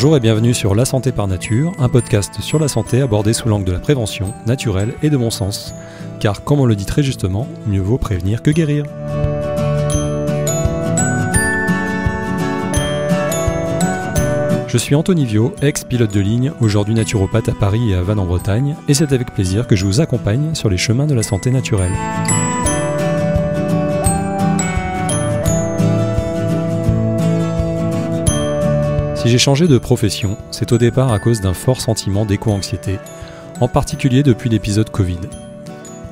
Bonjour et bienvenue sur La Santé par Nature, un podcast sur la santé abordé sous l'angle de la prévention, naturelle et de bon sens. Car comme on le dit très justement, mieux vaut prévenir que guérir. Je suis Anthony Viau, ex-pilote de ligne, aujourd'hui naturopathe à Paris et à Vannes en Bretagne, et c'est avec plaisir que je vous accompagne sur les chemins de la santé naturelle. Si j'ai changé de profession, c'est au départ à cause d'un fort sentiment d'éco-anxiété, en particulier depuis l'épisode Covid.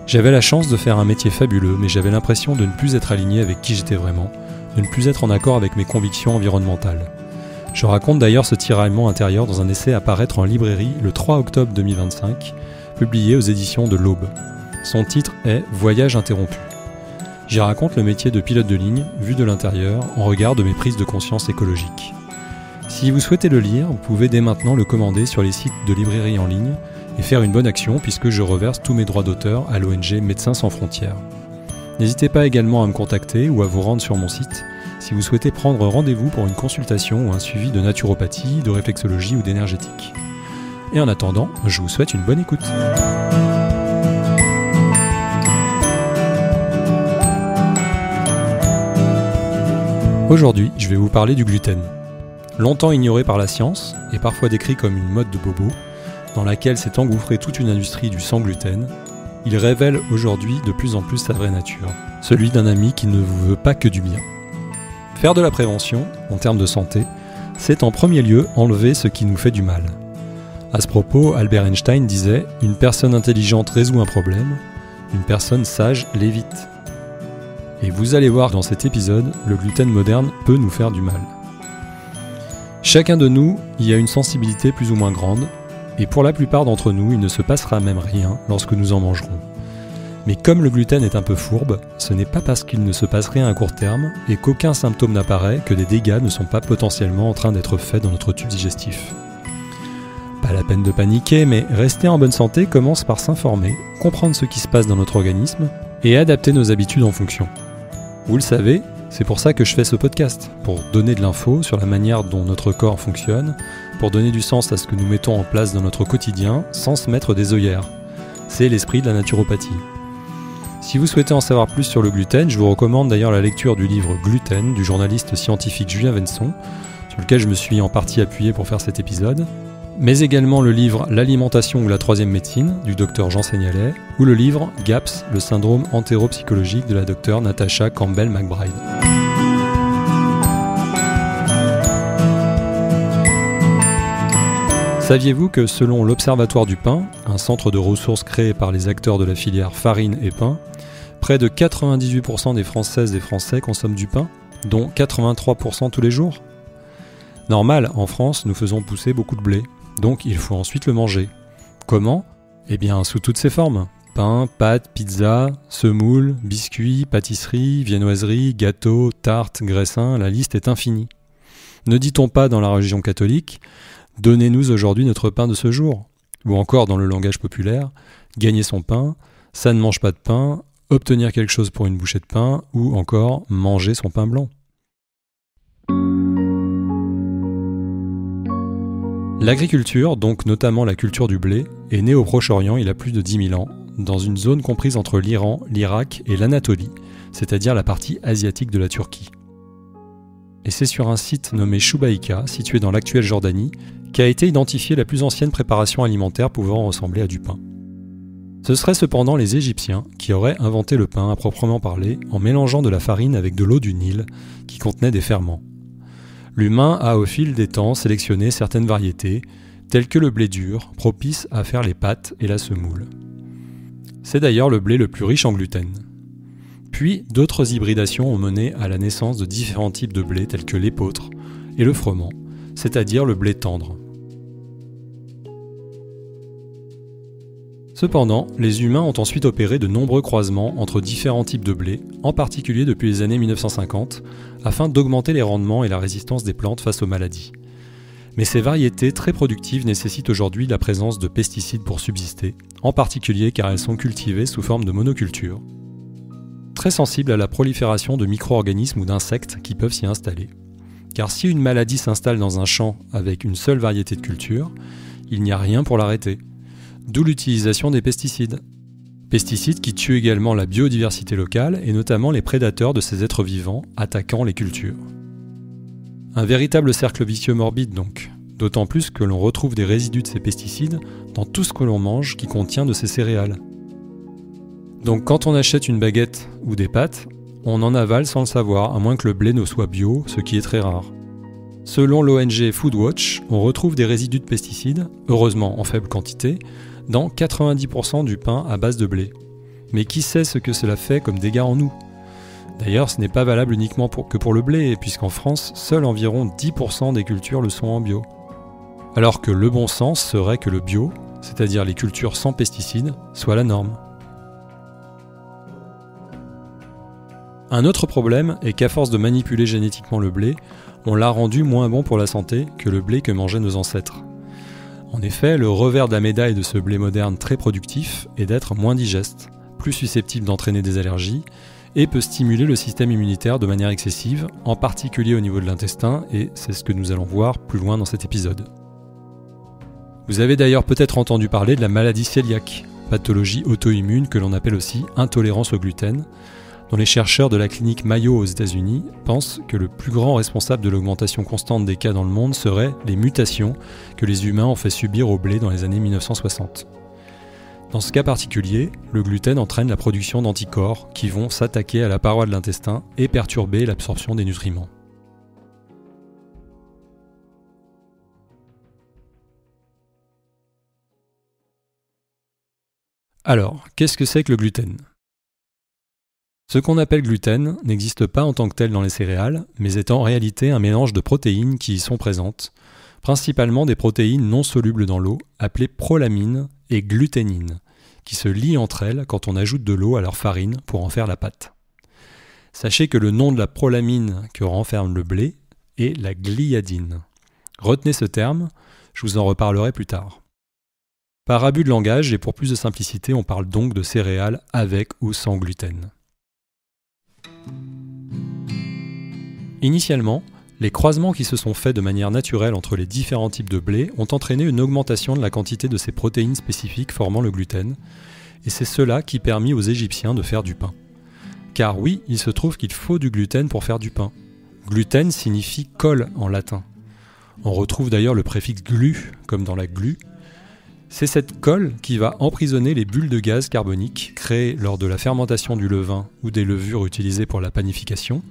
J'avais la chance de faire un métier fabuleux, mais j'avais l'impression de ne plus être aligné avec qui j'étais vraiment, de ne plus être en accord avec mes convictions environnementales. Je raconte d'ailleurs ce tiraillement intérieur dans un essai à paraître en librairie le 3 octobre 2025, publié aux éditions de l'Aube. Son titre est « Voyage interrompu ». J'y raconte le métier de pilote de ligne, vu de l'intérieur, en regard de mes prises de conscience écologiques. Si vous souhaitez le lire, vous pouvez dès maintenant le commander sur les sites de librairie en ligne et faire une bonne action puisque je reverse tous mes droits d'auteur à l'ONG Médecins sans frontières. N'hésitez pas également à me contacter ou à vous rendre sur mon site si vous souhaitez prendre rendez-vous pour une consultation ou un suivi de naturopathie, de réflexologie ou d'énergétique. Et en attendant, je vous souhaite une bonne écoute. Aujourd'hui, je vais vous parler du gluten. Longtemps ignoré par la science, et parfois décrit comme une mode de bobo, dans laquelle s'est engouffrée toute une industrie du sans gluten, il révèle aujourd'hui de plus en plus sa vraie nature, celui d'un ami qui ne vous veut pas que du bien. Faire de la prévention, en termes de santé, c'est en premier lieu enlever ce qui nous fait du mal. À ce propos, Albert Einstein disait « Une personne intelligente résout un problème, une personne sage l'évite ». Et vous allez voir dans cet épisode, le gluten moderne peut nous faire du mal. Chacun de nous y a une sensibilité plus ou moins grande, et pour la plupart d'entre nous, il ne se passera même rien lorsque nous en mangerons. Mais comme le gluten est un peu fourbe, ce n'est pas parce qu'il ne se passe rien à court terme et qu'aucun symptôme n'apparaît que des dégâts ne sont pas potentiellement en train d'être faits dans notre tube digestif. Pas la peine de paniquer, mais rester en bonne santé commence par s'informer, comprendre ce qui se passe dans notre organisme et adapter nos habitudes en fonction. Vous le savez, c'est pour ça que je fais ce podcast, pour donner de l'info sur la manière dont notre corps fonctionne, pour donner du sens à ce que nous mettons en place dans notre quotidien sans se mettre des œillères. C'est l'esprit de la naturopathie. Si vous souhaitez en savoir plus sur le gluten, je vous recommande d'ailleurs la lecture du livre Gluten du journaliste scientifique Julien Venson, sur lequel je me suis en partie appuyé pour faire cet épisode, mais également le livre L'alimentation ou la troisième médecine du docteur Jean Seignalais, ou le livre GAPS, le syndrome entéropsychologique de la docteure Natasha Campbell-McBride. Saviez-vous que selon l'Observatoire du pain, un centre de ressources créé par les acteurs de la filière farine et pain, près de 98% des Françaises et Français consomment du pain, dont 83% tous les jours ? Normal, en France, nous faisons pousser beaucoup de blé, donc il faut ensuite le manger. Comment ? Eh bien, sous toutes ses formes. Pain, pâtes, pizza, semoule, biscuits, pâtisseries, viennoiseries, gâteaux, tartes, graissins, la liste est infinie. Ne dit-on pas dans la religion catholique « Donnez-nous aujourd'hui notre pain de ce jour » ou encore dans le langage populaire « Gagner son pain »,« Ça ne mange pas de pain »,« Obtenir quelque chose pour une bouchée de pain » ou encore « Manger son pain blanc ». L'agriculture, donc notamment la culture du blé, est née au Proche-Orient il y a plus de 10 000 ans, dans une zone comprise entre l'Iran, l'Irak et l'Anatolie, c'est-à-dire la partie asiatique de la Turquie. Et c'est sur un site nommé Choubaïka, situé dans l'actuelle Jordanie, qu'a été identifiée la plus ancienne préparation alimentaire pouvant ressembler à du pain. Ce seraient cependant les Égyptiens qui auraient inventé le pain à proprement parler en mélangeant de la farine avec de l'eau du Nil qui contenait des ferments. L'humain a au fil des temps sélectionné certaines variétés, telles que le blé dur, propice à faire les pâtes et la semoule. C'est d'ailleurs le blé le plus riche en gluten. Puis d'autres hybridations ont mené à la naissance de différents types de blé tels que l'épeautre et le froment, c'est-à-dire le blé tendre. Cependant, les humains ont ensuite opéré de nombreux croisements entre différents types de blé, en particulier depuis les années 1950, afin d'augmenter les rendements et la résistance des plantes face aux maladies. Mais ces variétés très productives nécessitent aujourd'hui la présence de pesticides pour subsister, en particulier car elles sont cultivées sous forme de monoculture. Très sensibles à la prolifération de micro-organismes ou d'insectes qui peuvent s'y installer. Car si une maladie s'installe dans un champ avec une seule variété de culture, il n'y a rien pour l'arrêter. D'où l'utilisation des pesticides. Pesticides qui tuent également la biodiversité locale et notamment les prédateurs de ces êtres vivants attaquant les cultures. Un véritable cercle vicieux morbide donc, d'autant plus que l'on retrouve des résidus de ces pesticides dans tout ce que l'on mange qui contient de ces céréales. Donc quand on achète une baguette ou des pâtes, on en avale sans le savoir, à moins que le blé ne soit bio, ce qui est très rare. Selon l'ONG Foodwatch, on retrouve des résidus de pesticides, heureusement en faible quantité, dans 90% du pain à base de blé. Mais qui sait ce que cela fait comme dégâts en nous ? D'ailleurs, ce n'est pas valable uniquement que pour le blé, puisqu'en France, seuls environ 10% des cultures le sont en bio. Alors que le bon sens serait que le bio, c'est-à-dire les cultures sans pesticides, soit la norme. Un autre problème est qu'à force de manipuler génétiquement le blé, on l'a rendu moins bon pour la santé que le blé que mangeaient nos ancêtres. En effet, le revers de la médaille de ce blé moderne très productif est d'être moins digeste, plus susceptible d'entraîner des allergies, et peut stimuler le système immunitaire de manière excessive, en particulier au niveau de l'intestin, et c'est ce que nous allons voir plus loin dans cet épisode. Vous avez d'ailleurs peut-être entendu parler de la maladie cœliaque, pathologie auto-immune que l'on appelle aussi intolérance au gluten, dont les chercheurs de la clinique Mayo aux États-Unis pensent que le plus grand responsable de l'augmentation constante des cas dans le monde seraient les mutations que les humains ont fait subir au blé dans les années 1960. Dans ce cas particulier, le gluten entraîne la production d'anticorps qui vont s'attaquer à la paroi de l'intestin et perturber l'absorption des nutriments. Alors, qu'est-ce que c'est que le gluten ? Ce qu'on appelle gluten n'existe pas en tant que tel dans les céréales, mais est en réalité un mélange de protéines qui y sont présentes, principalement des protéines non solubles dans l'eau, appelées prolamine et gluténine, qui se lient entre elles quand on ajoute de l'eau à leur farine pour en faire la pâte. Sachez que le nom de la prolamine que renferme le blé est la gliadine. Retenez ce terme, je vous en reparlerai plus tard. Par abus de langage et pour plus de simplicité, on parle donc de céréales avec ou sans gluten. Initialement, les croisements qui se sont faits de manière naturelle entre les différents types de blé ont entraîné une augmentation de la quantité de ces protéines spécifiques formant le gluten, et c'est cela qui permit aux Égyptiens de faire du pain. Car oui, il se trouve qu'il faut du gluten pour faire du pain. Gluten signifie colle en latin. On retrouve d'ailleurs le préfixe glu, comme dans la glu. C'est cette colle qui va emprisonner les bulles de gaz carbonique créées lors de la fermentation du levain ou des levures utilisées pour la panification,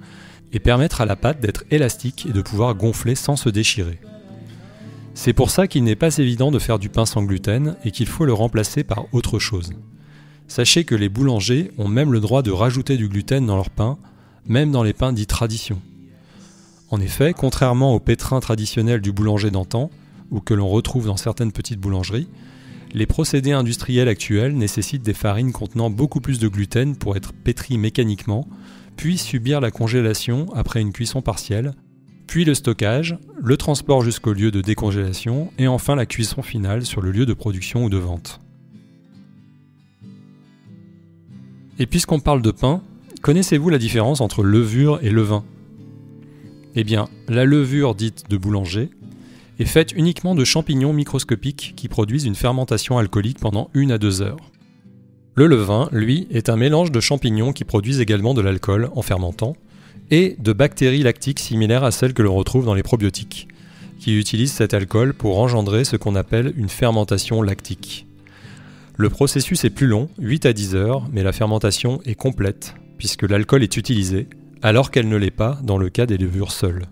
et permettre à la pâte d'être élastique et de pouvoir gonfler sans se déchirer. C'est pour ça qu'il n'est pas évident de faire du pain sans gluten et qu'il faut le remplacer par autre chose. Sachez que les boulangers ont même le droit de rajouter du gluten dans leur pain, même dans les pains dits tradition. En effet, contrairement au pétrin traditionnel du boulanger d'antan, ou que l'on retrouve dans certaines petites boulangeries, les procédés industriels actuels nécessitent des farines contenant beaucoup plus de gluten pour être pétries mécaniquement, puis subir la congélation après une cuisson partielle, puis le stockage, le transport jusqu'au lieu de décongélation et enfin la cuisson finale sur le lieu de production ou de vente. Et puisqu'on parle de pain, connaissez-vous la différence entre levure et levain ? Eh bien, la levure dite de boulanger est faite uniquement de champignons microscopiques qui produisent une fermentation alcoolique pendant 1 à 2 heures. Le levain, lui, est un mélange de champignons qui produisent également de l'alcool en fermentant et de bactéries lactiques similaires à celles que l'on retrouve dans les probiotiques, qui utilisent cet alcool pour engendrer ce qu'on appelle une fermentation lactique. Le processus est plus long, 8 à 10 heures, mais la fermentation est complète, puisque l'alcool est utilisé, alors qu'elle ne l'est pas dans le cas des levures seules.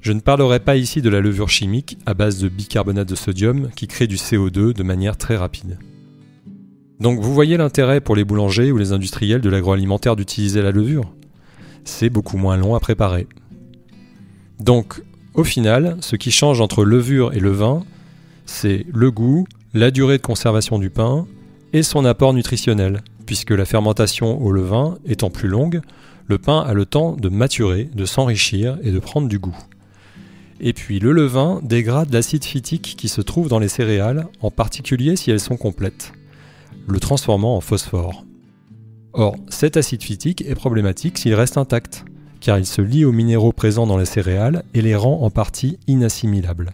Je ne parlerai pas ici de la levure chimique à base de bicarbonate de sodium qui crée du CO2 de manière très rapide. Donc vous voyez l'intérêt pour les boulangers ou les industriels de l'agroalimentaire d'utiliser la levure ? C'est beaucoup moins long à préparer. Donc, au final, ce qui change entre levure et levain, c'est le goût, la durée de conservation du pain et son apport nutritionnel, puisque la fermentation au levain étant plus longue, le pain a le temps de maturer, de s'enrichir et de prendre du goût. Et puis le levain dégrade l'acide phytique qui se trouve dans les céréales, en particulier si elles sont complètes, le transformant en phosphore. Or, cet acide phytique est problématique s'il reste intact, car il se lie aux minéraux présents dans les céréales et les rend en partie inassimilables.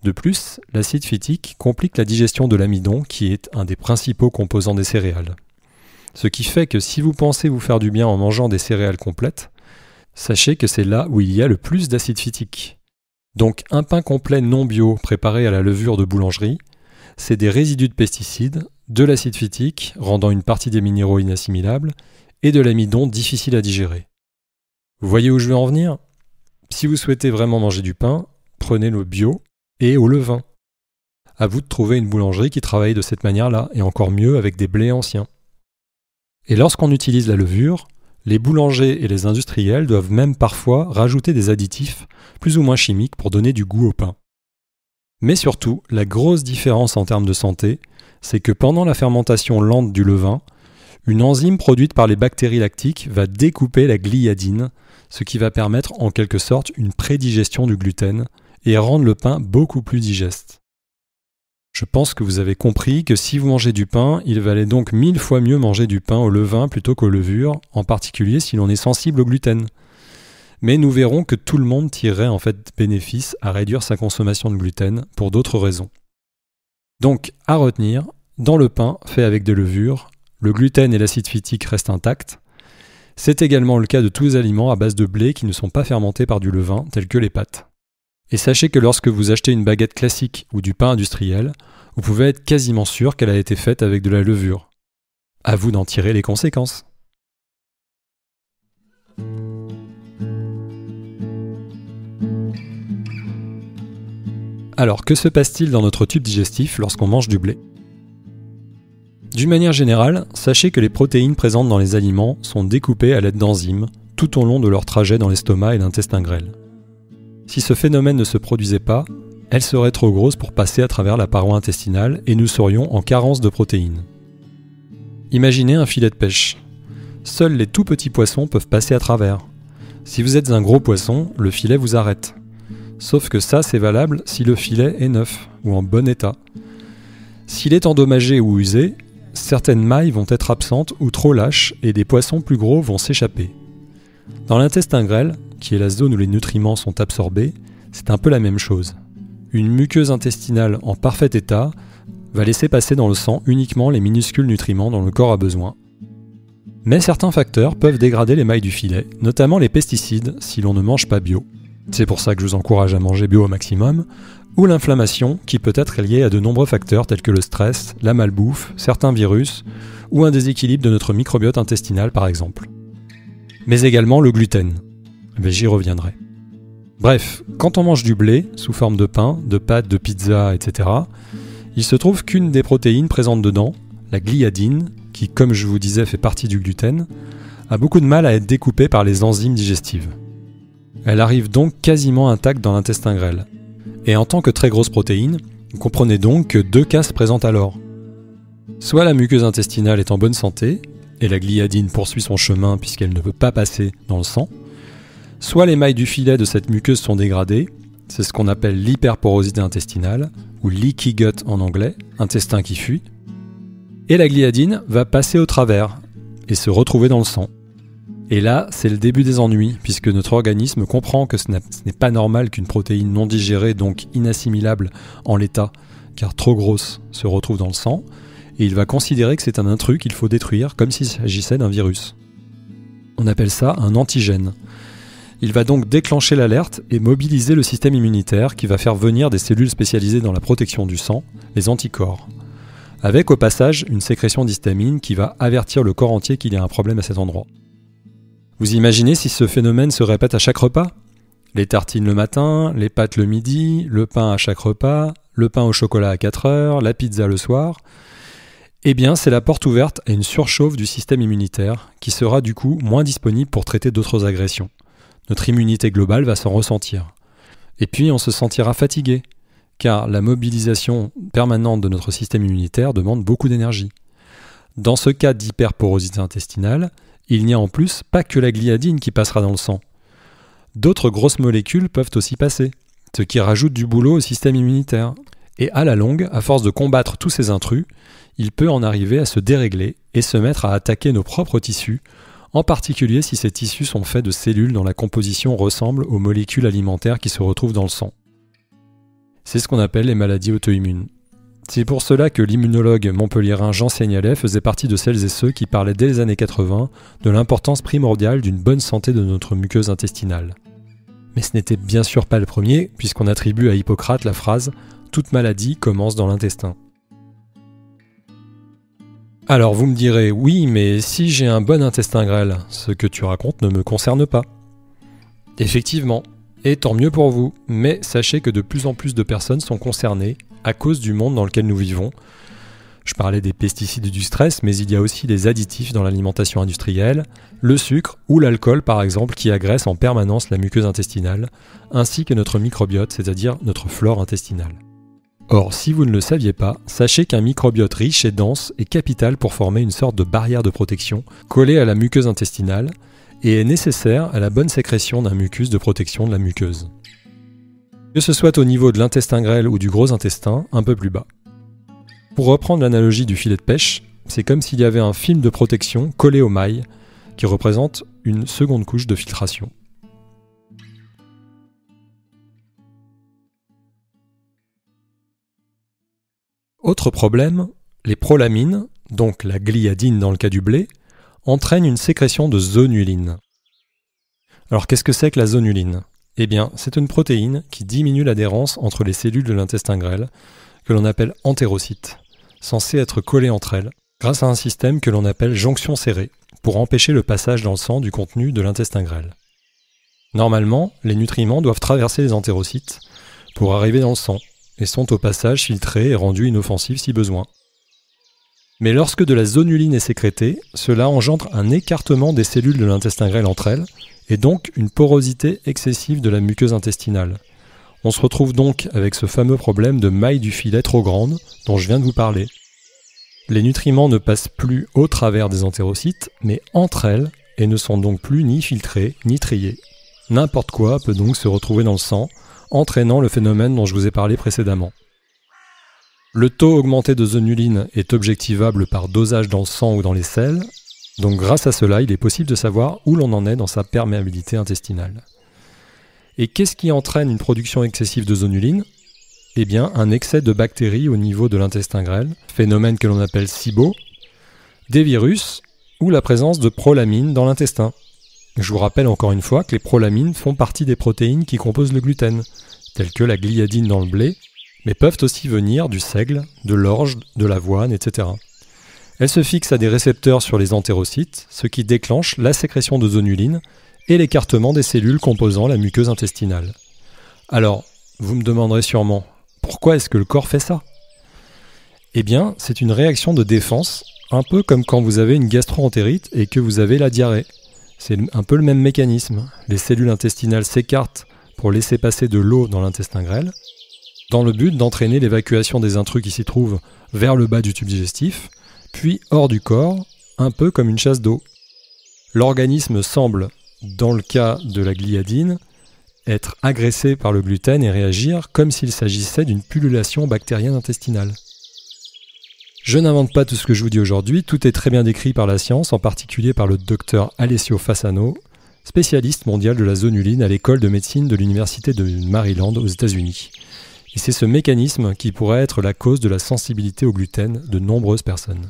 De plus, l'acide phytique complique la digestion de l'amidon qui est un des principaux composants des céréales. Ce qui fait que si vous pensez vous faire du bien en mangeant des céréales complètes, sachez que c'est là où il y a le plus d'acide phytique. Donc un pain complet non bio préparé à la levure de boulangerie, c'est des résidus de pesticides, de l'acide phytique rendant une partie des minéraux inassimilables et de l'amidon difficile à digérer. Vous voyez où je veux en venir ? Si vous souhaitez vraiment manger du pain, prenez-le bio et au levain. À vous de trouver une boulangerie qui travaille de cette manière-là, et encore mieux avec des blés anciens. Et lorsqu'on utilise la levure, les boulangers et les industriels doivent même parfois rajouter des additifs plus ou moins chimiques pour donner du goût au pain. Mais surtout, la grosse différence en termes de santé, c'est que pendant la fermentation lente du levain, une enzyme produite par les bactéries lactiques va découper la gliadine, ce qui va permettre en quelque sorte une prédigestion du gluten et rendre le pain beaucoup plus digeste. Je pense que vous avez compris que si vous mangez du pain, il valait donc 1000 fois mieux manger du pain au levain plutôt qu'aux levures, en particulier si l'on est sensible au gluten. Mais nous verrons que tout le monde tirerait en fait bénéfice à réduire sa consommation de gluten pour d'autres raisons. Donc, à retenir, dans le pain fait avec des levures, le gluten et l'acide phytique restent intacts. C'est également le cas de tous les aliments à base de blé qui ne sont pas fermentés par du levain, tels que les pâtes. Et sachez que lorsque vous achetez une baguette classique ou du pain industriel, vous pouvez être quasiment sûr qu'elle a été faite avec de la levure. À vous d'en tirer les conséquences. Alors, que se passe-t-il dans notre tube digestif lorsqu'on mange du blé ? D'une manière générale, sachez que les protéines présentes dans les aliments sont découpées à l'aide d'enzymes tout au long de leur trajet dans l'estomac et l'intestin grêle. Si ce phénomène ne se produisait pas, elles seraient trop grosses pour passer à travers la paroi intestinale et nous serions en carence de protéines. Imaginez un filet de pêche. Seuls les tout petits poissons peuvent passer à travers. Si vous êtes un gros poisson, le filet vous arrête. Sauf que ça, c'est valable si le filet est neuf ou en bon état. S'il est endommagé ou usé, certaines mailles vont être absentes ou trop lâches et des poissons plus gros vont s'échapper. Dans l'intestin grêle, qui est la zone où les nutriments sont absorbés, c'est un peu la même chose. Une muqueuse intestinale en parfait état va laisser passer dans le sang uniquement les minuscules nutriments dont le corps a besoin. Mais certains facteurs peuvent dégrader les mailles du filet, notamment les pesticides si l'on ne mange pas bio. C'est pour ça que je vous encourage à manger bio au maximum, ou l'inflammation qui peut être liée à de nombreux facteurs tels que le stress, la malbouffe, certains virus, ou un déséquilibre de notre microbiote intestinal par exemple. Mais également le gluten. Mais j'y reviendrai. Bref, quand on mange du blé, sous forme de pain, de pâtes, de pizza, etc., il se trouve qu'une des protéines présentes dedans, la gliadine, qui, comme je vous disais, fait partie du gluten, a beaucoup de mal à être découpée par les enzymes digestives. Elle arrive donc quasiment intacte dans l'intestin grêle. Et en tant que très grosse protéine, vous comprenez donc que deux cas se présentent alors. Soit la muqueuse intestinale est en bonne santé, et la gliadine poursuit son chemin puisqu'elle ne peut pas passer dans le sang, soit les mailles du filet de cette muqueuse sont dégradées, c'est ce qu'on appelle l'hyperporosité intestinale, ou leaky gut en anglais, intestin qui fuit, et la gliadine va passer au travers et se retrouver dans le sang. Et là, c'est le début des ennuis, puisque notre organisme comprend que ce n'est pas normal qu'une protéine non digérée, donc inassimilable en l'état, car trop grosse, se retrouve dans le sang, et il va considérer que c'est un intrus qu'il faut détruire, comme s'il s'agissait d'un virus. On appelle ça un antigène. Il va donc déclencher l'alerte et mobiliser le système immunitaire qui va faire venir des cellules spécialisées dans la protection du sang, les anticorps. Avec au passage une sécrétion d'histamine qui va avertir le corps entier qu'il y a un problème à cet endroit. Vous imaginez si ce phénomène se répète à chaque repas ? Les tartines le matin, les pâtes le midi, le pain à chaque repas, le pain au chocolat à 4 heures, la pizza le soir. Eh bien, c'est la porte ouverte à une surchauffe du système immunitaire qui sera du coup moins disponible pour traiter d'autres agressions. Notre immunité globale va s'en ressentir. Et puis, on se sentira fatigué, car la mobilisation permanente de notre système immunitaire demande beaucoup d'énergie. Dans ce cas d'hyperporosité intestinale, il n'y a en plus pas que la gliadine qui passera dans le sang. D'autres grosses molécules peuvent aussi passer, ce qui rajoute du boulot au système immunitaire. Et à la longue, à force de combattre tous ces intrus, il peut en arriver à se dérégler et se mettre à attaquer nos propres tissus en particulier si ces tissus sont faits de cellules dont la composition ressemble aux molécules alimentaires qui se retrouvent dans le sang. C'est ce qu'on appelle les maladies auto-immunes. C'est pour cela que l'immunologue montpelliérain Jean Seignalais faisait partie de celles et ceux qui parlaient dès les années 80 de l'importance primordiale d'une bonne santé de notre muqueuse intestinale. Mais ce n'était bien sûr pas le premier, puisqu'on attribue à Hippocrate la phrase « Toute maladie commence dans l'intestin ». Alors vous me direz « Oui, mais si j'ai un bon intestin grêle, ce que tu racontes ne me concerne pas ». Effectivement, et tant mieux pour vous, mais sachez que de plus en plus de personnes sont concernées à cause du monde dans lequel nous vivons. Je parlais des pesticides et du stress, mais il y a aussi des additifs dans l'alimentation industrielle, le sucre ou l'alcool par exemple qui agressent en permanence la muqueuse intestinale, ainsi que notre microbiote, c'est-à-dire notre flore intestinale. Or, si vous ne le saviez pas, sachez qu'un microbiote riche et dense est capital pour former une sorte de barrière de protection collée à la muqueuse intestinale et est nécessaire à la bonne sécrétion d'un mucus de protection de la muqueuse. Que ce soit au niveau de l'intestin grêle ou du gros intestin, un peu plus bas. Pour reprendre l'analogie du filet de pêche, c'est comme s'il y avait un film de protection collé aux mailles qui représente une seconde couche de filtration. Autre problème, les prolamines, donc la gliadine dans le cas du blé, entraînent une sécrétion de zonuline. Alors qu'est-ce que c'est que la zonuline ? Eh bien, c'est une protéine qui diminue l'adhérence entre les cellules de l'intestin grêle, que l'on appelle entérocytes, censées être collées entre elles, grâce à un système que l'on appelle jonction serrée, pour empêcher le passage dans le sang du contenu de l'intestin grêle. Normalement, les nutriments doivent traverser les entérocytes pour arriver dans le sang, et sont au passage filtrés et rendus inoffensifs si besoin. Mais lorsque de la zonuline est sécrétée, cela engendre un écartement des cellules de l'intestin grêle entre elles, et donc une porosité excessive de la muqueuse intestinale. On se retrouve donc avec ce fameux problème de maille du filet trop grande dont je viens de vous parler. Les nutriments ne passent plus au travers des entérocytes, mais entre elles, et ne sont donc plus ni filtrés ni triés. N'importe quoi peut donc se retrouver dans le sang, entraînant le phénomène dont je vous ai parlé précédemment. Le taux augmenté de zonuline est objectivable par dosage dans le sang ou dans les selles, donc grâce à cela, il est possible de savoir où l'on en est dans sa perméabilité intestinale. Et qu'est-ce qui entraîne une production excessive de zonuline ? Eh bien, un excès de bactéries au niveau de l'intestin grêle, phénomène que l'on appelle SIBO, des virus ou la présence de prolamines dans l'intestin. Je vous rappelle encore une fois que les prolamines font partie des protéines qui composent le gluten, telles que la gliadine dans le blé, mais peuvent aussi venir du seigle, de l'orge, de l'avoine, etc. Elles se fixent à des récepteurs sur les entérocytes, ce qui déclenche la sécrétion de zonuline et l'écartement des cellules composant la muqueuse intestinale. Alors, vous me demanderez sûrement, pourquoi est-ce que le corps fait ça ? Eh bien, c'est une réaction de défense, un peu comme quand vous avez une gastro-entérite et que vous avez la diarrhée. C'est un peu le même mécanisme. Les cellules intestinales s'écartent pour laisser passer de l'eau dans l'intestin grêle, dans le but d'entraîner l'évacuation des intrus qui s'y trouvent vers le bas du tube digestif, puis hors du corps, un peu comme une chasse d'eau. L'organisme semble, dans le cas de la gliadine, être agressé par le gluten et réagir comme s'il s'agissait d'une pullulation bactérienne intestinale. Je n'invente pas tout ce que je vous dis aujourd'hui, tout est très bien décrit par la science, en particulier par le docteur Alessio Fasano, spécialiste mondial de la zonuline à l'école de médecine de l'université de Maryland aux États-Unis. Et c'est ce mécanisme qui pourrait être la cause de la sensibilité au gluten de nombreuses personnes.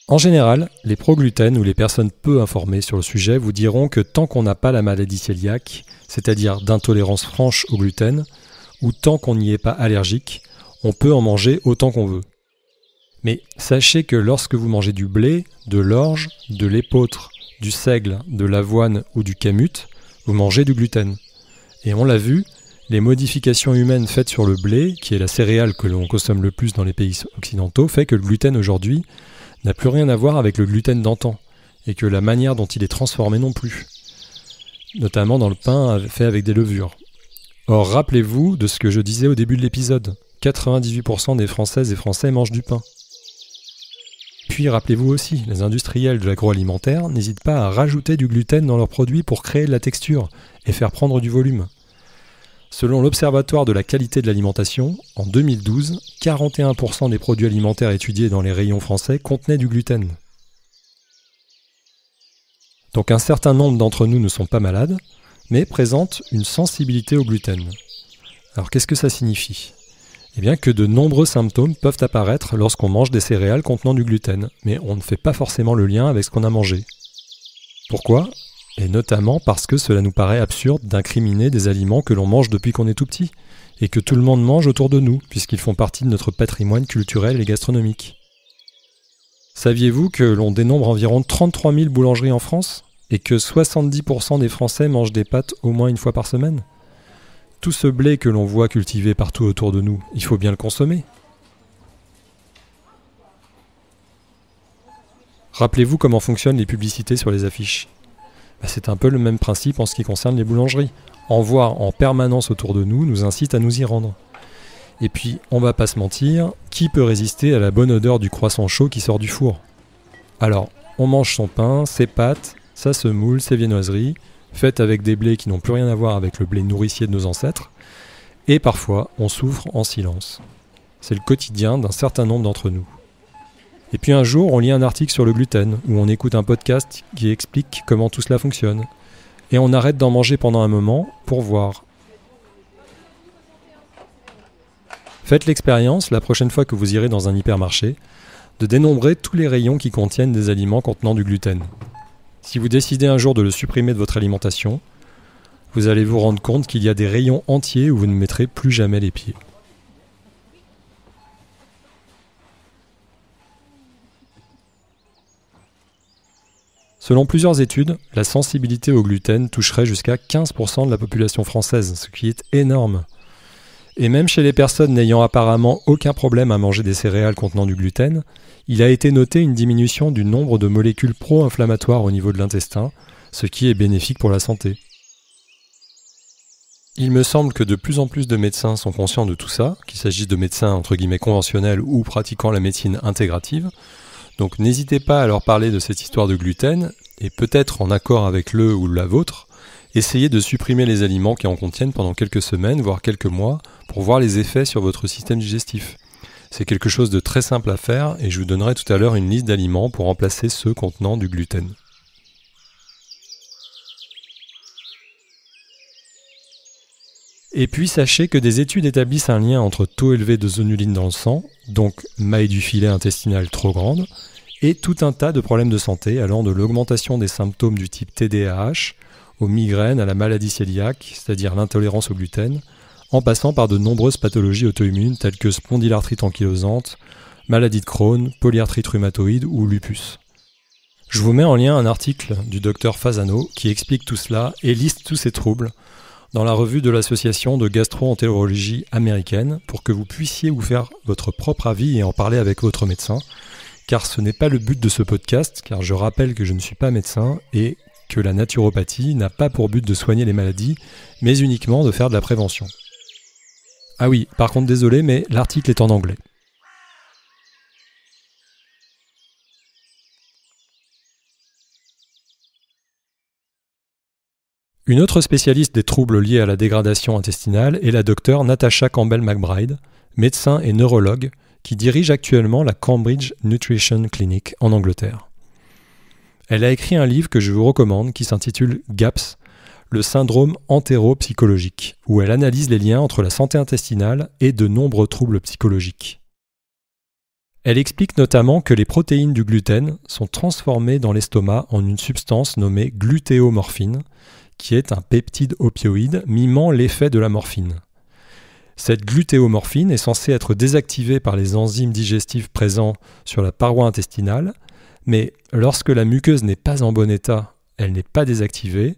En général, les pro-gluten ou les personnes peu informées sur le sujet vous diront que tant qu'on n'a pas la maladie cœliaque, c'est-à-dire d'intolérance franche au gluten, ou tant qu'on n'y est pas allergique, on peut en manger autant qu'on veut. Mais sachez que lorsque vous mangez du blé, de l'orge, de l'épeautre, du seigle, de l'avoine ou du kamut, vous mangez du gluten. Et on l'a vu, les modifications humaines faites sur le blé, qui est la céréale que l'on consomme le plus dans les pays occidentaux, fait que le gluten aujourd'hui n'a plus rien à voir avec le gluten d'antan, et que la manière dont il est transformé non plus, notamment dans le pain fait avec des levures. Or, rappelez-vous de ce que je disais au début de l'épisode, 98% des Françaises et Français mangent du pain. Puis rappelez-vous aussi, les industriels de l'agroalimentaire n'hésitent pas à rajouter du gluten dans leurs produits pour créer de la texture et faire prendre du volume. Selon l'Observatoire de la qualité de l'alimentation, en 2012, 41% des produits alimentaires étudiés dans les rayons français contenaient du gluten. Donc un certain nombre d'entre nous ne sont pas malades, mais présentent une sensibilité au gluten. Alors qu'est-ce que ça signifie ? Eh bien que de nombreux symptômes peuvent apparaître lorsqu'on mange des céréales contenant du gluten, mais on ne fait pas forcément le lien avec ce qu'on a mangé. Pourquoi ? Et notamment parce que cela nous paraît absurde d'incriminer des aliments que l'on mange depuis qu'on est tout petit, et que tout le monde mange autour de nous, puisqu'ils font partie de notre patrimoine culturel et gastronomique. Saviez-vous que l'on dénombre environ 33 000 boulangeries en France, et que 70% des Français mangent des pâtes au moins une fois par semaine ? Tout ce blé que l'on voit cultivé partout autour de nous, il faut bien le consommer. Rappelez-vous comment fonctionnent les publicités sur les affiches. C'est un peu le même principe en ce qui concerne les boulangeries. En voir en permanence autour de nous incite à nous y rendre. Et puis, on va pas se mentir, qui peut résister à la bonne odeur du croissant chaud qui sort du four ? Alors, on mange son pain, ses pâtes, sa semoule, ses viennoiseries, faites avec des blés qui n'ont plus rien à voir avec le blé nourricier de nos ancêtres, et parfois, on souffre en silence. C'est le quotidien d'un certain nombre d'entre nous. Et puis un jour, on lit un article sur le gluten, ou on écoute un podcast qui explique comment tout cela fonctionne. Et on arrête d'en manger pendant un moment pour voir. Faites l'expérience, la prochaine fois que vous irez dans un hypermarché, de dénombrer tous les rayons qui contiennent des aliments contenant du gluten. Si vous décidez un jour de le supprimer de votre alimentation, vous allez vous rendre compte qu'il y a des rayons entiers où vous ne mettrez plus jamais les pieds. Selon plusieurs études, la sensibilité au gluten toucherait jusqu'à 15% de la population française, ce qui est énorme. Et même chez les personnes n'ayant apparemment aucun problème à manger des céréales contenant du gluten, il a été noté une diminution du nombre de molécules pro-inflammatoires au niveau de l'intestin, ce qui est bénéfique pour la santé. Il me semble que de plus en plus de médecins sont conscients de tout ça, qu'il s'agisse de médecins entre guillemets conventionnels ou pratiquant la médecine intégrative. Donc n'hésitez pas à leur parler de cette histoire de gluten, et peut-être en accord avec le ou la vôtre, essayez de supprimer les aliments qui en contiennent pendant quelques semaines, voire quelques mois, pour voir les effets sur votre système digestif. C'est quelque chose de très simple à faire, et je vous donnerai tout à l'heure une liste d'aliments pour remplacer ceux contenant du gluten. Et puis sachez que des études établissent un lien entre taux élevé de zonuline dans le sang, donc maille du filet intestinal trop grande, et tout un tas de problèmes de santé allant de l'augmentation des symptômes du type TDAH, aux migraines, à la maladie cœliaque, c'est-à-dire l'intolérance au gluten, en passant par de nombreuses pathologies auto-immunes telles que spondylarthrite ankylosante, maladie de Crohn, polyarthrite rhumatoïde ou lupus. Je vous mets en lien un article du docteur Fasano qui explique tout cela et liste tous ces troubles dans la revue de l'association de gastro-entérologie américaine pour que vous puissiez vous faire votre propre avis et en parler avec votre médecin, car ce n'est pas le but de ce podcast, car je rappelle que je ne suis pas médecin et que la naturopathie n'a pas pour but de soigner les maladies, mais uniquement de faire de la prévention. Ah oui, par contre désolé, mais l'article est en anglais. Une autre spécialiste des troubles liés à la dégradation intestinale est la docteure Natasha Campbell-McBride, médecin et neurologue, qui dirige actuellement la Cambridge Nutrition Clinic en Angleterre. Elle a écrit un livre que je vous recommande qui s'intitule GAPS, le syndrome entéropsychologique, où elle analyse les liens entre la santé intestinale et de nombreux troubles psychologiques. Elle explique notamment que les protéines du gluten sont transformées dans l'estomac en une substance nommée glutéomorphine, qui est un peptide opioïde mimant l'effet de la morphine. Cette glutéomorphine est censée être désactivée par les enzymes digestives présents sur la paroi intestinale, mais lorsque la muqueuse n'est pas en bon état, elle n'est pas désactivée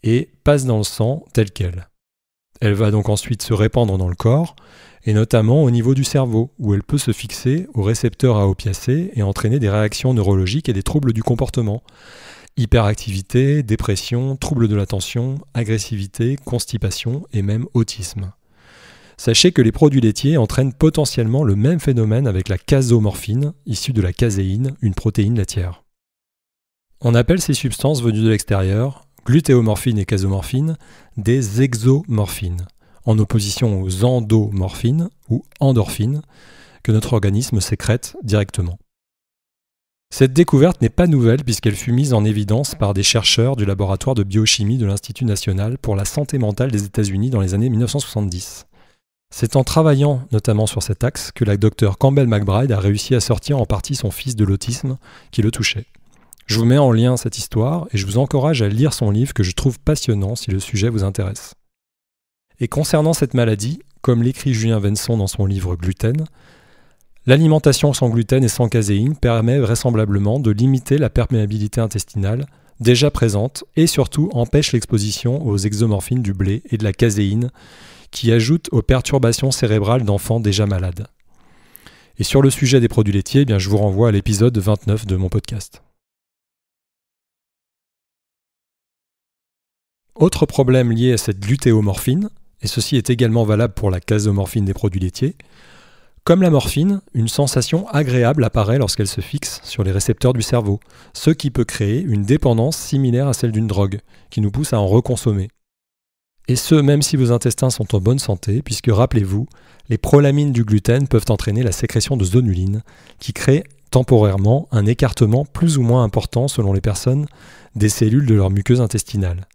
et passe dans le sang telle qu'elle. Elle va donc ensuite se répandre dans le corps, et notamment au niveau du cerveau, où elle peut se fixer aux récepteurs à opiacés et entraîner des réactions neurologiques et des troubles du comportement. Hyperactivité, dépression, troubles de l'attention, agressivité, constipation et même autisme. Sachez que les produits laitiers entraînent potentiellement le même phénomène avec la casomorphine, issue de la caséine, une protéine laitière. On appelle ces substances venues de l'extérieur, glutéomorphine et casomorphine, des exomorphines, en opposition aux endomorphines ou endorphines que notre organisme sécrète directement. Cette découverte n'est pas nouvelle puisqu'elle fut mise en évidence par des chercheurs du laboratoire de biochimie de l'Institut national pour la santé mentale des États-Unis dans les années 1970. C'est en travaillant notamment sur cet axe que la docteure Campbell McBride a réussi à sortir en partie son fils de l'autisme qui le touchait. Je vous mets en lien cette histoire et je vous encourage à lire son livre que je trouve passionnant si le sujet vous intéresse. Et concernant cette maladie, comme l'écrit Julien Venson dans son livre Gluten, l'alimentation sans gluten et sans caséine permet vraisemblablement de limiter la perméabilité intestinale déjà présente et surtout empêche l'exposition aux exomorphines du blé et de la caséine qui ajoutent aux perturbations cérébrales d'enfants déjà malades. Et sur le sujet des produits laitiers, je vous renvoie à l'épisode 29 de mon podcast. Autre problème lié à cette glutéomorphine, et ceci est également valable pour la casomorphine des produits laitiers, comme la morphine, une sensation agréable apparaît lorsqu'elle se fixe sur les récepteurs du cerveau, ce qui peut créer une dépendance similaire à celle d'une drogue, qui nous pousse à en reconsommer. Et ce, même si vos intestins sont en bonne santé, puisque rappelez-vous, les prolamines du gluten peuvent entraîner la sécrétion de zonulines, qui crée temporairement un écartement plus ou moins important selon les personnes des cellules de leur muqueuse intestinale.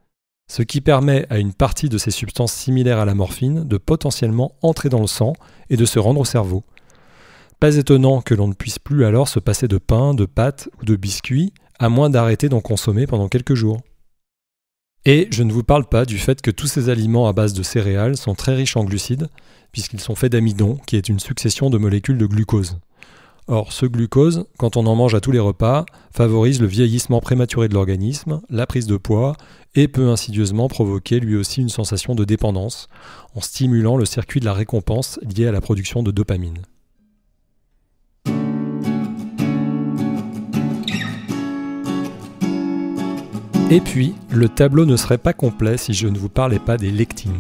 Ce qui permet à une partie de ces substances similaires à la morphine de potentiellement entrer dans le sang et de se rendre au cerveau. Pas étonnant que l'on ne puisse plus alors se passer de pain, de pâtes ou de biscuits, à moins d'arrêter d'en consommer pendant quelques jours. Et je ne vous parle pas du fait que tous ces aliments à base de céréales sont très riches en glucides, puisqu'ils sont faits d'amidon, qui est une succession de molécules de glucose. Or, ce glucose, quand on en mange à tous les repas, favorise le vieillissement prématuré de l'organisme, la prise de poids, et peut insidieusement provoquer lui aussi une sensation de dépendance, en stimulant le circuit de la récompense lié à la production de dopamine. Et puis, le tableau ne serait pas complet si je ne vous parlais pas des lectines.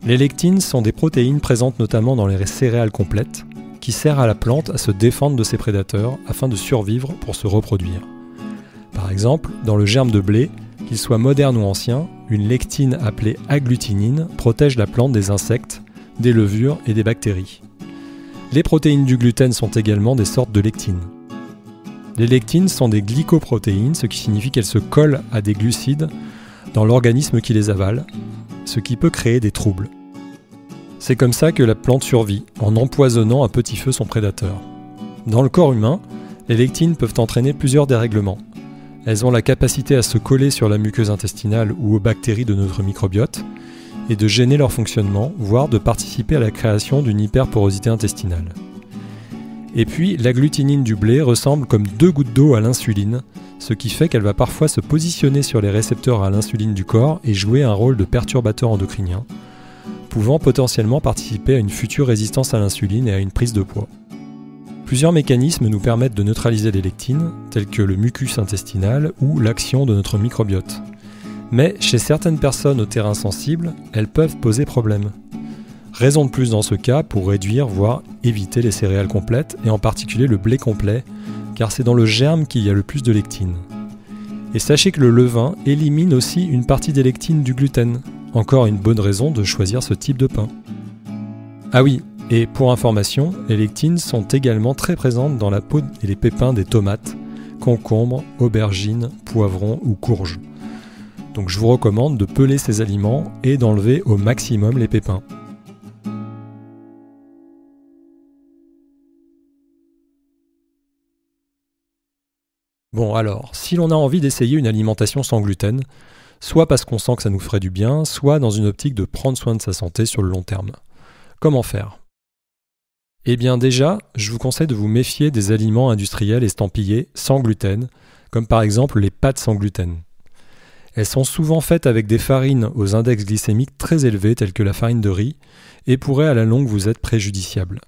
Les lectines sont des protéines présentes notamment dans les céréales complètes, qui servent à la plante à se défendre de ses prédateurs afin de survivre pour se reproduire. Par exemple, dans le germe de blé, qu'il soit moderne ou ancien, une lectine appelée agglutinine protège la plante des insectes, des levures et des bactéries. Les protéines du gluten sont également des sortes de lectines. Les lectines sont des glycoprotéines, ce qui signifie qu'elles se collent à des glucides dans l'organisme qui les avale, ce qui peut créer des troubles. C'est comme ça que la plante survit, en empoisonnant à petit feu son prédateur. Dans le corps humain, les lectines peuvent entraîner plusieurs dérèglements. Elles ont la capacité à se coller sur la muqueuse intestinale ou aux bactéries de notre microbiote, et de gêner leur fonctionnement, voire de participer à la création d'une hyperporosité intestinale. Et puis, l'agglutinine du blé ressemble comme 2 gouttes d'eau à l'insuline, ce qui fait qu'elle va parfois se positionner sur les récepteurs à l'insuline du corps et jouer un rôle de perturbateur endocrinien, pouvant potentiellement participer à une future résistance à l'insuline et à une prise de poids. Plusieurs mécanismes nous permettent de neutraliser les lectines, tels que le mucus intestinal ou l'action de notre microbiote. Mais chez certaines personnes au terrain sensible, elles peuvent poser problème. Raison de plus dans ce cas pour réduire, voire éviter les céréales complètes, et en particulier le blé complet, car c'est dans le germe qu'il y a le plus de lectines. Et sachez que le levain élimine aussi une partie des lectines du gluten. Encore une bonne raison de choisir ce type de pain. Ah oui, et pour information, les lectines sont également très présentes dans la peau et les pépins des tomates, concombres, aubergines, poivrons ou courges. Donc je vous recommande de peler ces aliments et d'enlever au maximum les pépins. Bon alors, si l'on a envie d'essayer une alimentation sans gluten, soit parce qu'on sent que ça nous ferait du bien, soit dans une optique de prendre soin de sa santé sur le long terme. Comment faire ? Eh bien déjà, je vous conseille de vous méfier des aliments industriels estampillés sans gluten, comme par exemple les pâtes sans gluten. Elles sont souvent faites avec des farines aux index glycémiques très élevés tels que la farine de riz et pourraient à la longue vous être préjudiciables.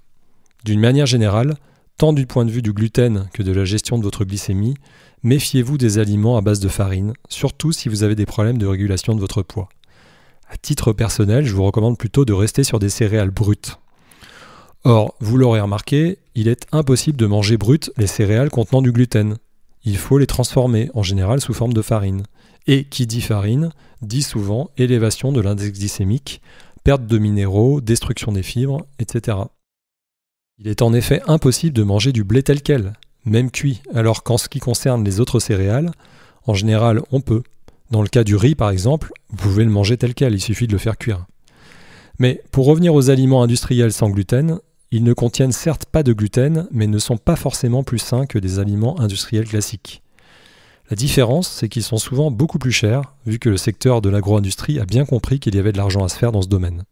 D'une manière générale, tant du point de vue du gluten que de la gestion de votre glycémie, méfiez-vous des aliments à base de farine, surtout si vous avez des problèmes de régulation de votre poids. À titre personnel, je vous recommande plutôt de rester sur des céréales brutes. Or, vous l'aurez remarqué, il est impossible de manger brutes les céréales contenant du gluten. Il faut les transformer, en général sous forme de farine. Et qui dit farine, dit souvent élévation de l'index glycémique, perte de minéraux, destruction des fibres, etc. Il est en effet impossible de manger du blé tel quel, même cuit, alors qu'en ce qui concerne les autres céréales, en général on peut. Dans le cas du riz par exemple, vous pouvez le manger tel quel, il suffit de le faire cuire. Mais pour revenir aux aliments industriels sans gluten, ils ne contiennent certes pas de gluten, mais ne sont pas forcément plus sains que des aliments industriels classiques. La différence, c'est qu'ils sont souvent beaucoup plus chers, vu que le secteur de l'agro-industrie a bien compris qu'il y avait de l'argent à se faire dans ce domaine.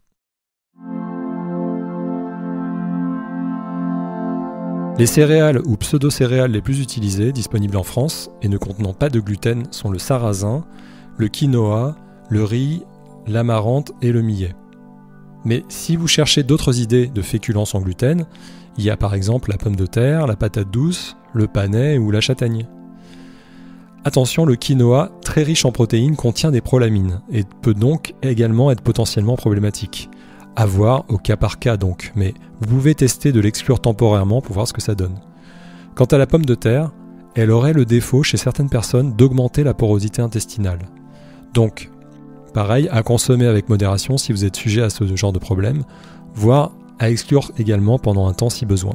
Les céréales ou pseudo-céréales les plus utilisées, disponibles en France et ne contenant pas de gluten, sont le sarrasin, le quinoa, le riz, l'amarante et le millet. Mais si vous cherchez d'autres idées de féculents sans gluten, il y a par exemple la pomme de terre, la patate douce, le panais ou la châtaigne. Attention, le quinoa, très riche en protéines, contient des prolamines et peut donc également être potentiellement problématique. À voir au cas par cas donc, mais vous pouvez tester de l'exclure temporairement pour voir ce que ça donne. Quant à la pomme de terre, elle aurait le défaut chez certaines personnes d'augmenter la porosité intestinale. Donc, pareil, à consommer avec modération si vous êtes sujet à ce genre de problème, voire à exclure également pendant un temps si besoin.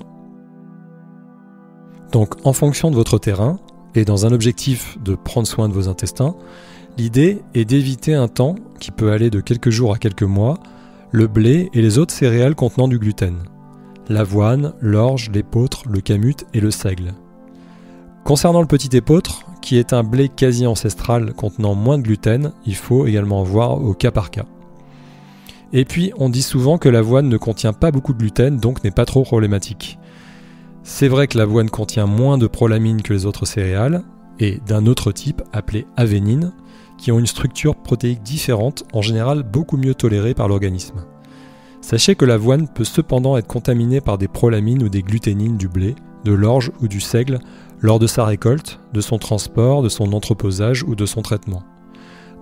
Donc, en fonction de votre terrain, et dans un objectif de prendre soin de vos intestins, l'idée est d'éviter un temps, qui peut aller de quelques jours à quelques mois, le blé et les autres céréales contenant du gluten. L'avoine, l'orge, l'épeautre, le kamut et le seigle. Concernant le petit épeautre, qui est un blé quasi ancestral contenant moins de gluten, il faut également voir au cas par cas. Et puis, on dit souvent que l'avoine ne contient pas beaucoup de gluten, donc n'est pas trop problématique. C'est vrai que l'avoine contient moins de prolamines que les autres céréales, et d'un autre type appelé avénine, qui ont une structure protéique différente, en général beaucoup mieux tolérée par l'organisme. Sachez que l'avoine peut cependant être contaminée par des prolamines ou des gluténines du blé, de l'orge ou du seigle lors de sa récolte, de son transport, de son entreposage ou de son traitement.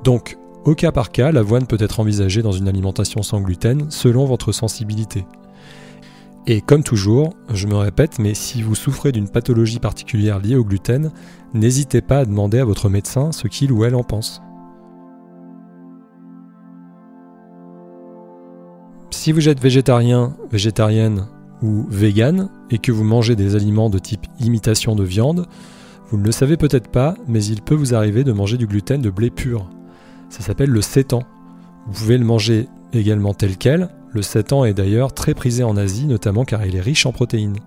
Donc, au cas par cas, l'avoine peut être envisagée dans une alimentation sans gluten selon votre sensibilité. Et comme toujours, je me répète, mais si vous souffrez d'une pathologie particulière liée au gluten, n'hésitez pas à demander à votre médecin ce qu'il ou elle en pense. Si vous êtes végétarien, végétarienne ou vegan et que vous mangez des aliments de type imitation de viande, vous ne le savez peut-être pas, mais il peut vous arriver de manger du gluten de blé pur. Ça s'appelle le sétan. Vous pouvez le manger également tel quel. Le sétan est d'ailleurs très prisé en Asie, notamment car il est riche en protéines.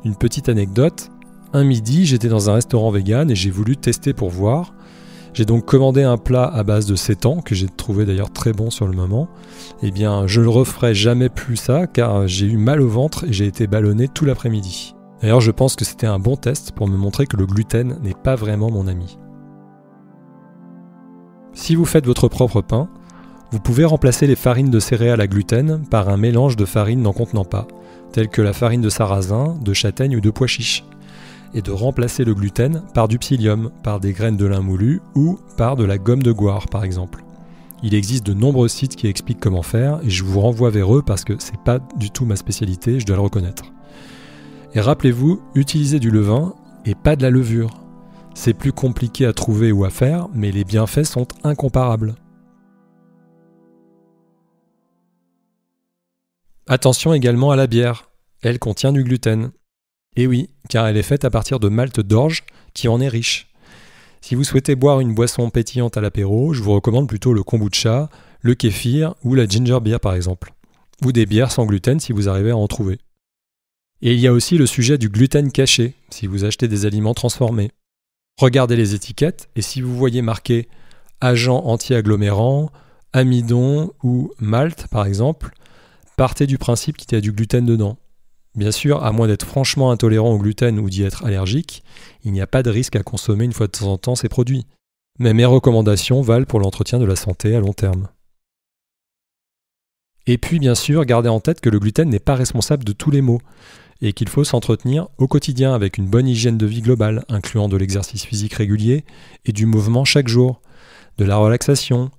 Une petite anecdote, un midi, j'étais dans un restaurant vegan et j'ai voulu tester pour voir. J'ai donc commandé un plat à base de sétan, que j'ai trouvé d'ailleurs très bon sur le moment. Eh bien, je ne referai jamais plus ça, car j'ai eu mal au ventre et j'ai été ballonné tout l'après-midi. D'ailleurs, je pense que c'était un bon test pour me montrer que le gluten n'est pas vraiment mon ami. Si vous faites votre propre pain, vous pouvez remplacer les farines de céréales à gluten par un mélange de farines n'en contenant pas, telles que la farine de sarrasin, de châtaigne ou de pois chiches, et de remplacer le gluten par du psyllium, par des graines de lin moulu ou par de la gomme de goire par exemple. Il existe de nombreux sites qui expliquent comment faire et je vous renvoie vers eux parce que c'est pas du tout ma spécialité, je dois le reconnaître. Et rappelez-vous, utilisez du levain et pas de la levure. C'est plus compliqué à trouver ou à faire, mais les bienfaits sont incomparables. Attention également à la bière, elle contient du gluten. Et oui, car elle est faite à partir de malt d'orge qui en est riche. Si vous souhaitez boire une boisson pétillante à l'apéro, je vous recommande plutôt le kombucha, le kéfir ou la ginger beer par exemple. Ou des bières sans gluten si vous arrivez à en trouver. Et il y a aussi le sujet du gluten caché, si vous achetez des aliments transformés. Regardez les étiquettes et si vous voyez marqué agent anti-agglomérant, amidon ou malt par exemple, partez du principe qu'il y a du gluten dedans. Bien sûr, à moins d'être franchement intolérant au gluten ou d'y être allergique, il n'y a pas de risque à consommer une fois de temps en temps ces produits. Mais mes recommandations valent pour l'entretien de la santé à long terme. Et puis bien sûr, gardez en tête que le gluten n'est pas responsable de tous les maux et qu'il faut s'entretenir au quotidien avec une bonne hygiène de vie globale, incluant de l'exercice physique régulier et du mouvement chaque jour, de la relaxation,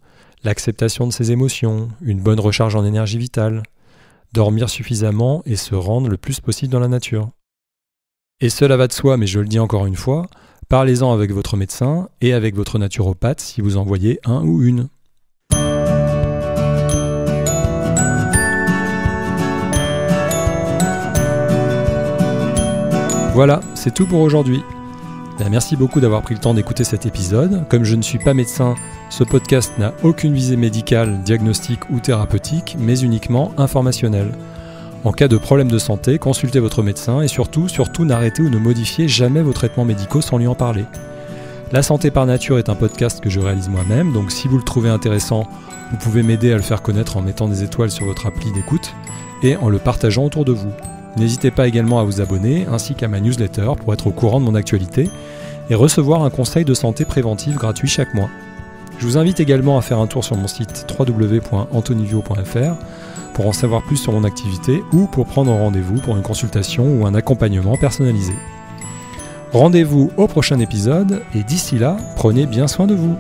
l'acceptation de ses émotions, une bonne recharge en énergie vitale, dormir suffisamment et se rendre le plus possible dans la nature. Et cela va de soi, mais je le dis encore une fois, parlez-en avec votre médecin et avec votre naturopathe si vous en voyez un ou une. Voilà, c'est tout pour aujourd'hui. Merci beaucoup d'avoir pris le temps d'écouter cet épisode. Comme je ne suis pas médecin, ce podcast n'a aucune visée médicale, diagnostique ou thérapeutique, mais uniquement informationnelle. En cas de problème de santé, consultez votre médecin et surtout n'arrêtez ou ne modifiez jamais vos traitements médicaux sans lui en parler. La santé par nature est un podcast que je réalise moi-même, donc si vous le trouvez intéressant, vous pouvez m'aider à le faire connaître en mettant des étoiles sur votre appli d'écoute et en le partageant autour de vous. N'hésitez pas également à vous abonner ainsi qu'à ma newsletter pour être au courant de mon actualité et recevoir un conseil de santé préventive gratuit chaque mois. Je vous invite également à faire un tour sur mon site www.antonivio.fr pour en savoir plus sur mon activité ou pour prendre rendez-vous pour une consultation ou un accompagnement personnalisé. Rendez-vous au prochain épisode et d'ici là, prenez bien soin de vous.